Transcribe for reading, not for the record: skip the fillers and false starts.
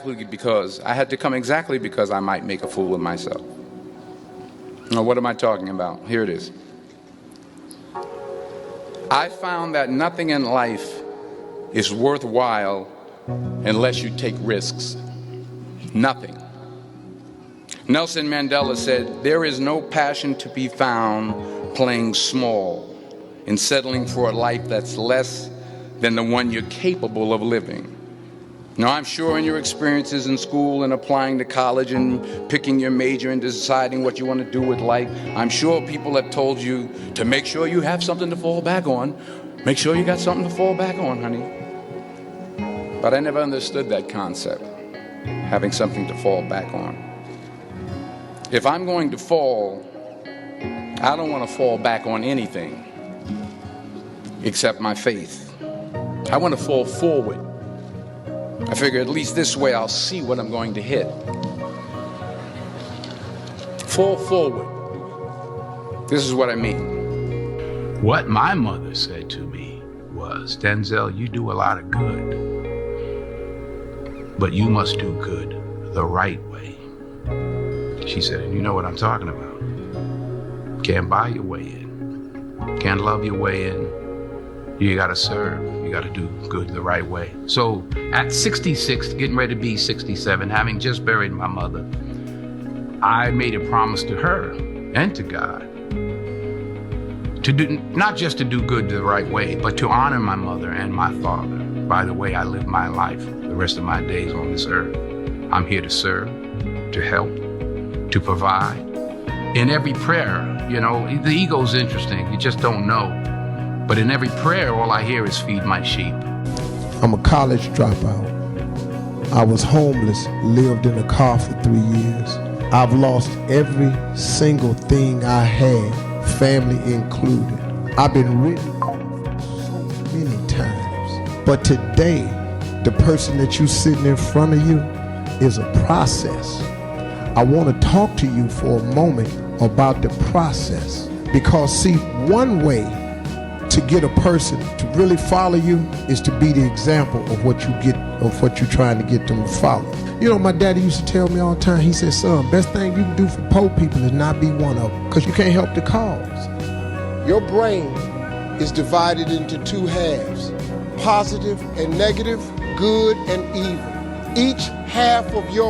exactly because I might make a fool of myself. Now, what am I talking about? Here it is. I found that nothing in life is worthwhile unless you take risks. Nothing. Nelson Mandela said, "There is no passion to be found playing small and settling for a life that's less than the one you're capable of living." Now, I'm sure in your experiences in school and applying to college and picking your major and deciding what you want to do with life, I'm sure people have told you to make sure you have something to fall back on. Make sure you got something to fall back on, honey. But I never understood that concept, having something to fall back on. If I'm going to fall, I don't want to fall back on anything except my faith. I want to fall forward. I figure at least this way I'll see what I'm going to hit. Fall forward. This is what I mean. What my mother said to me was, "Denzel, you do a lot of good, but you must do good the right way." She said, and you know what I'm talking about. Can't buy your way in. Can't love your way in. You gotta serve. You gotta do good the right way. So at 66, getting ready to be 67, having just buried my mother, I made a promise to her and to God to do, not just to do good the right way, but to honor my mother and my father by the way I live my life the rest of my days on this earth. I'm here to serve, to help, to provide. In every prayer, you know, the ego's interesting. You just don't know. But in every prayer, all I hear is feed my sheep. I'm a college dropout. I was homeless, lived in a car for 3 years. I've lost every single thing I had, family included. I've been written so many times. But today, the person that you sitting in front of you is a process. I want to talk to you for a moment about the process. Because see, one way to get a person to really follow you is to be the example of what you're trying to get them to follow. You know, my daddy used to tell me all the time, he said, "Son, best thing you can do for poor people is not be one of them, because you can't help the cause." Your brain is divided into two halves, positive and negative, good and evil. Each half of your